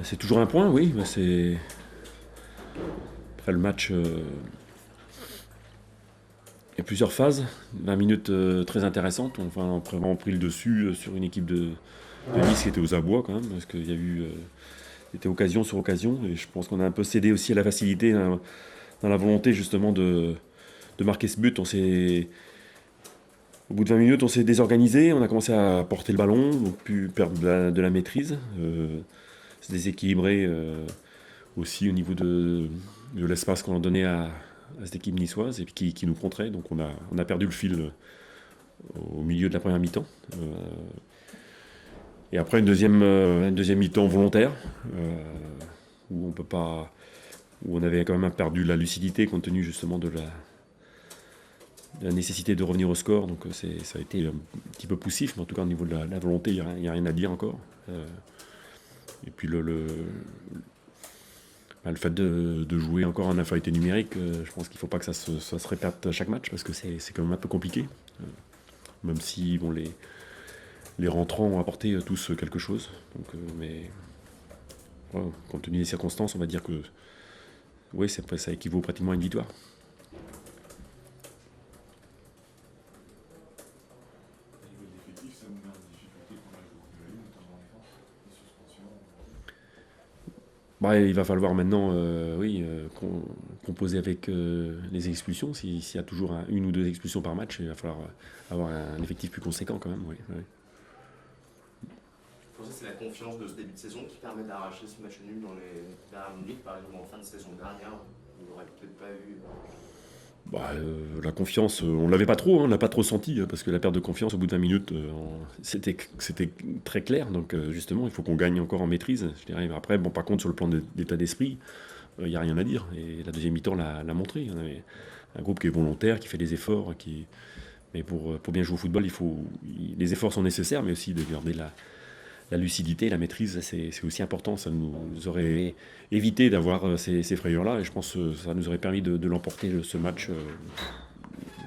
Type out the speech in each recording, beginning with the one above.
C'est toujours un point, oui. C'est... Après le match, il y a plusieurs phases. 20 minutes très intéressantes. Enfin, on a vraiment pris le dessus sur une équipe de Nice qui était aux abois quand même, parce qu'il y a eu c'était occasion sur occasion. Et je pense qu'on a un peu cédé aussi à la facilité dans la volonté justement de marquer ce but. Au bout de 20 minutes, on s'est désorganisé, on a commencé à porter le ballon, donc plus perdre de la maîtrise. C'est déséquilibré aussi au niveau de l'espace qu'on a donné à cette équipe niçoise et puis qui nous contrait. Donc on a perdu le fil au milieu de la première mi-temps. Et après une deuxième mi-temps volontaire où on avait quand même perdu la lucidité compte tenu justement de la nécessité de revenir au score. Donc ça a été un petit peu poussif, mais en tout cas au niveau de la volonté, il n'y a rien à dire encore. Et puis le fait de jouer en en infériorité numérique, je pense qu'il ne faut pas que ça se répète à chaque match, parce que c'est quand même un peu compliqué. Même si les rentrants ont apporté tous quelque chose. Donc, mais ouais, compte tenu des circonstances, on va dire que oui, ça équivaut pratiquement à une victoire. Il va falloir maintenant composer avec les expulsions. S'il y a toujours une ou deux expulsions par match, il va falloir avoir un effectif plus conséquent quand même. Oui. Pour ça, c'est la confiance de ce début de saison qui permet d'arracher ce match nul dans les dernières minutes, par exemple en fin de saison dernière, où on n'aurait peut-être pas eu. La confiance, on ne l'avait pas trop, on l'a pas trop senti, parce que la perte de confiance au bout de 20 minutes, c'était très clair. Donc justement, il faut qu'on gagne encore en maîtrise. Je dirais. Après, par contre, sur le plan d'état d'esprit, il n'y a rien à dire. Et la deuxième mi-temps l'a montré. On avait un groupe qui est volontaire, qui fait des efforts. Mais pour bien jouer au football, les efforts sont nécessaires, mais aussi de garder la lucidité, la maîtrise, c'est aussi important. Ça nous aurait évité d'avoir ces frayeurs-là, et je pense que ça nous aurait permis de l'emporter ce match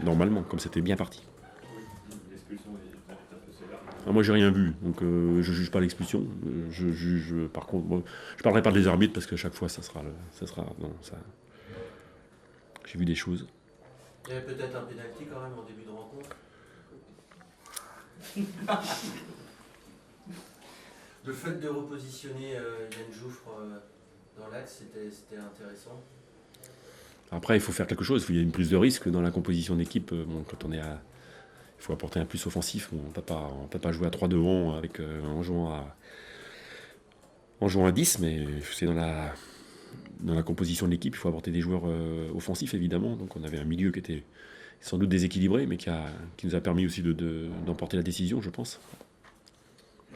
normalement, comme c'était bien parti. Moi, j'ai rien vu, donc je juge pas l'expulsion. Je juge, par contre, je parlerai pas des arbitres parce que chaque fois, ça sera. J'ai vu des choses. Il y avait peut-être un pénalty quand même en début de rencontre. Le fait de repositionner Yann Jouffre dans l'axe, c'était intéressant. Après, il faut faire quelque chose. Il y a une prise de risque dans la composition d'équipe. Quand il faut apporter un plus offensif. On ne peut pas jouer à 3 devant en jouant à 10, mais c'est dans la composition de l'équipe. Il faut apporter des joueurs offensifs, évidemment. Donc on avait un milieu qui était sans doute déséquilibré, mais qui nous a permis aussi d'emporter la décision, je pense.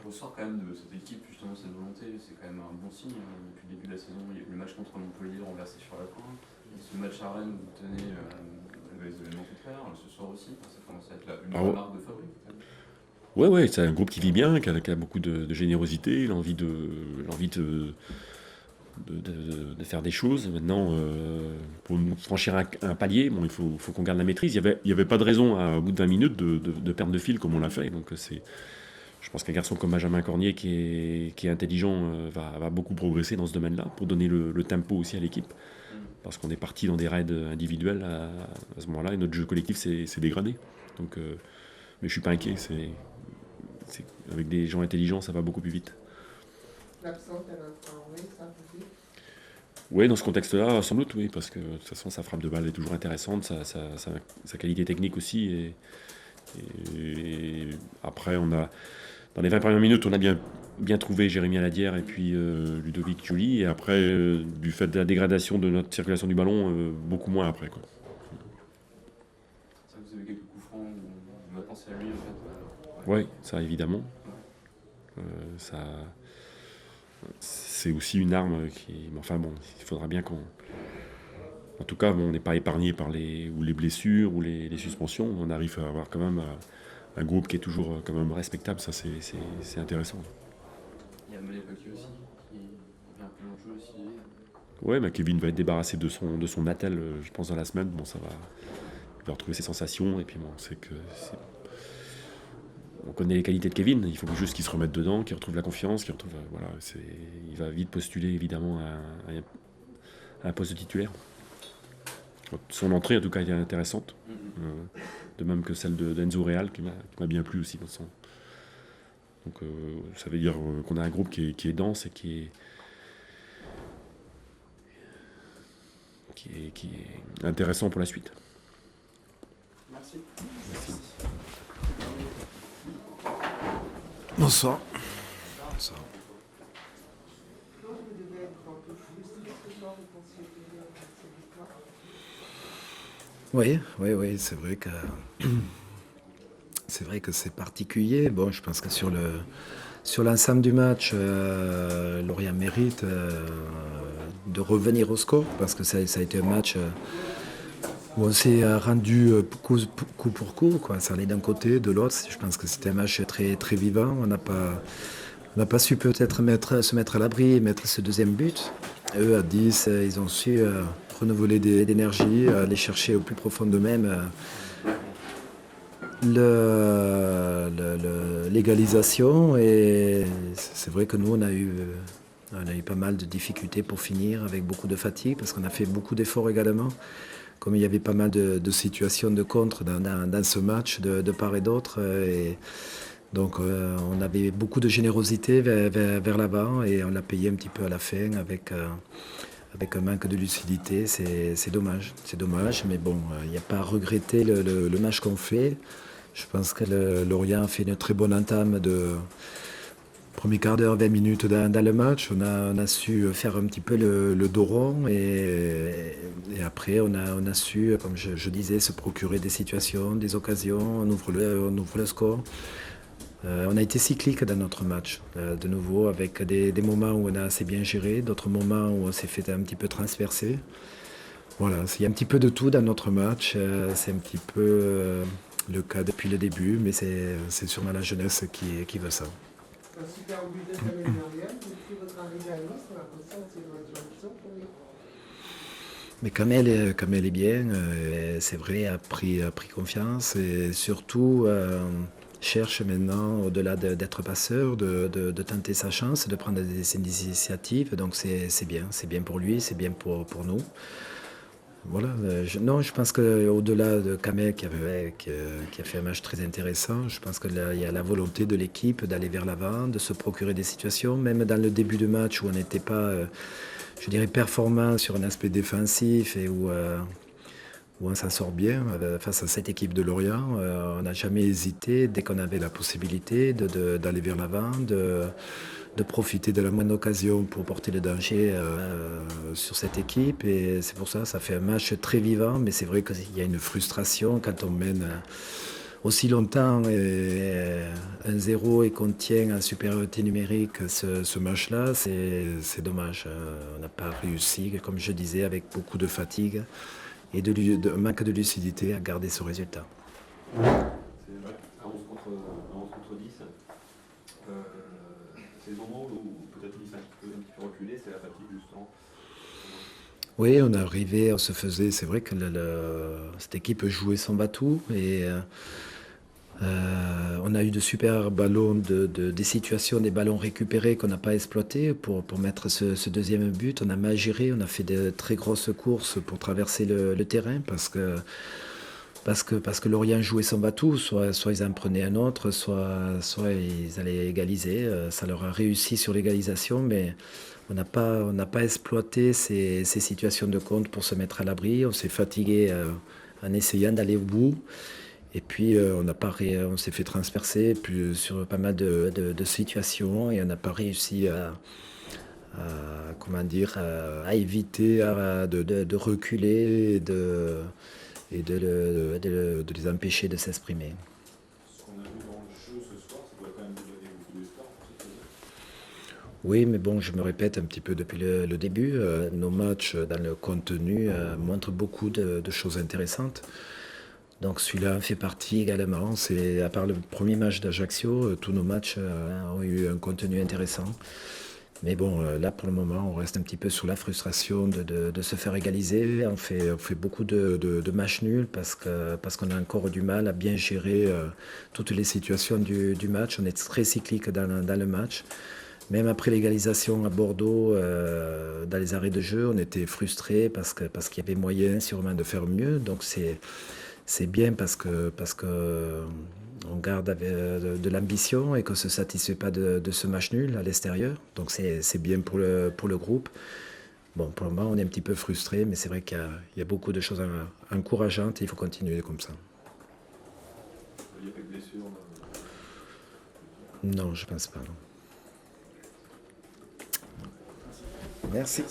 On ressort quand même de cette équipe, justement, cette volonté, c'est quand même un bon signe. Depuis le début de la saison, il y a eu le match contre Montpellier renversé sur la fin. Ce match à Rennes, vous tenez les événements contraires, ce soir aussi, ça commence à être une marque de fabrique. Ouais, c'est un groupe qui vit bien, qui a beaucoup de générosité, l'envie de faire des choses. Maintenant, pour franchir un palier, il faut qu'on garde la maîtrise. Il y avait pas de raison, au bout de 20 minutes, de perdre de fil comme on l'a fait. Donc je pense qu'un garçon comme Benjamin Cornier, qui est intelligent, va beaucoup progresser dans ce domaine-là, pour donner le tempo aussi à l'équipe. Parce qu'on est parti dans des raids individuels à ce moment-là, et notre jeu collectif s'est dégradé. Donc, mais je ne suis pas inquiet. Avec des gens intelligents, ça va beaucoup plus vite. L'absence d'Alain Traoré, ça vous dit ? Oui, dans ce contexte-là, sans doute, oui, parce que de toute façon, sa frappe de balle est toujours intéressante, sa qualité technique aussi. Et après, dans les 20 premières minutes, on a bien trouvé Jérémy Aladière et puis Ludovic Giuli. Et après, du fait de la dégradation de notre circulation du ballon, beaucoup moins après. Ça, vous avez quelques coups francs où on va penser à lui, en fait. Oui, ça, évidemment. C'est aussi une arme Mais enfin bon, il faudra bien qu'on... En tout cas, on n'est pas épargné par les blessures ou les suspensions. On arrive à avoir quand même un groupe qui est toujours quand même respectable. Ça, c'est intéressant. Il y a Malefaki aussi, qui revient un peu dans le jeu aussi. Ouais, mais Kevin va être débarrassé de son attel, je pense, dans la semaine. Bon, ça va... il va retrouver ses sensations. Et puis bon, on connaît les qualités de Kevin. Il faut juste qu'il se remette dedans, qu'il retrouve la confiance, il va vite postuler évidemment à un poste de titulaire. Son entrée, en tout cas, est intéressante. De même que celle d'Enzo Real, qui m'a bien plu aussi. Donc, ça veut dire qu'on a un groupe qui est dense et qui est intéressant pour la suite. Merci. Bonsoir. Bonsoir. Claude, vous devez être un peu frustré ce soir, vous pensiez gagner cette victoire. Oui, c'est vrai que c'est particulier. Bon, je pense que sur l'ensemble du match, Lorient mérite de revenir au score parce que ça a été un match où on s'est rendu coup pour coup, quoi. Ça allait d'un côté, de l'autre. Je pense que c'était un match très, très vivant. On n'a pas su peut-être se mettre à l'abri et mettre ce deuxième but. Eux, à 10, ils ont su renouveler d'énergie, aller chercher au plus profond d'eux-mêmes l'égalisation. Et c'est vrai que nous, on a eu pas mal de difficultés pour finir, avec beaucoup de fatigue, parce qu'on a fait beaucoup d'efforts également. Comme il y avait pas mal de situations de contre dans ce match, de part et d'autre. Donc on avait beaucoup de générosité vers l'avant et on l'a payé un petit peu à la fin avec un manque de lucidité. C'est dommage, mais bon, il n'y a pas à regretter le match qu'on fait. Je pense que Lorient a fait une très bonne entame de premier quart d'heure, 20 minutes dans le match. On a su faire un petit peu le dos rond et après on a su, comme je disais, se procurer des situations, des occasions, on ouvre le score. On a été cyclique dans notre match, de nouveau, avec des moments où on a assez bien géré, d'autres moments où on s'est fait un petit peu transpercer. Voilà, il y a un petit peu de tout dans notre match, c'est un petit peu le cas depuis le début, mais c'est sûrement la jeunesse qui veut ça. C'est un super but de Kamel Lorient. Depuis votre arrivée à Nice, on a l'impression que c'est une introduction pour lui. Mais Kamel est bien, c'est vrai, a pris confiance et surtout cherche maintenant, au-delà d'être passeur, de tenter sa chance, de prendre des initiatives. Donc c'est bien pour lui, c'est bien pour nous. Voilà, je pense qu'au-delà de Kamel qui a fait un match très intéressant, je pense qu'il y a la volonté de l'équipe d'aller vers l'avant, de se procurer des situations, même dans le début du match où on n'était pas, je dirais, performant sur un aspect défensif et où on s'en sort bien face à cette équipe de Lorient. On n'a jamais hésité, dès qu'on avait la possibilité, d'aller vers l'avant, de profiter de la moindre occasion pour porter le danger sur cette équipe. Et c'est pour ça fait un match très vivant, mais c'est vrai qu'il y a une frustration quand on mène aussi longtemps 1-0 et qu'on tient en supériorité numérique ce match-là. C'est dommage. On n'a pas réussi, comme je disais, avec beaucoup de fatigue et de manque de lucidité à garder ce résultat. C'est vrai, à 11 contre 10. C'est le moment où peut-être Nice un petit peu reculé, c'est la fatigue justement. Oui, on est arrivé, on se faisait, c'est vrai que cette équipe jouait son batou et on a eu de super ballons, des situations, des ballons récupérés qu'on n'a pas exploités pour mettre ce deuxième but. On a mal géré, on a fait de très grosses courses pour traverser le terrain parce que Lorient jouait son batou, soit ils en prenaient un autre, soit ils allaient égaliser. Ça leur a réussi sur l'égalisation, mais on n'a pas exploité ces situations de contre pour se mettre à l'abri. On s'est fatigué en essayant d'aller au bout. Et puis on s'est fait transpercer sur pas mal de situations et on n'a pas réussi à éviter de reculer et de les empêcher de s'exprimer. Ce qu'on a vu dans le jeu ce soir, ça doit quand même donner beaucoup d'espoir pour cette saison. Oui, mais bon, je me répète un petit peu depuis le début. Nos matchs dans le contenu montrent beaucoup de choses intéressantes. Donc celui-là fait partie également. À part le premier match d'Ajaccio, tous nos matchs ont eu un contenu intéressant. Mais bon, là pour le moment, on reste un petit peu sous la frustration de se faire égaliser. On fait beaucoup de matchs nuls parce qu'on a encore du mal à bien gérer toutes les situations du match. On est très cyclique dans le match. Même après l'égalisation à Bordeaux, dans les arrêts de jeu, on était frustrés parce qu'il y avait moyen sûrement de faire mieux. Donc c'est bien parce que on garde de l'ambition et qu'on ne se satisfait pas de ce match nul à l'extérieur. Donc c'est bien pour le groupe. Bon, pour le moment, on est un petit peu frustré, mais c'est vrai qu'il y a beaucoup de choses encourageantes et il faut continuer comme ça. Il n'y a pas de blessure. Non, je pense pas. Non. Merci.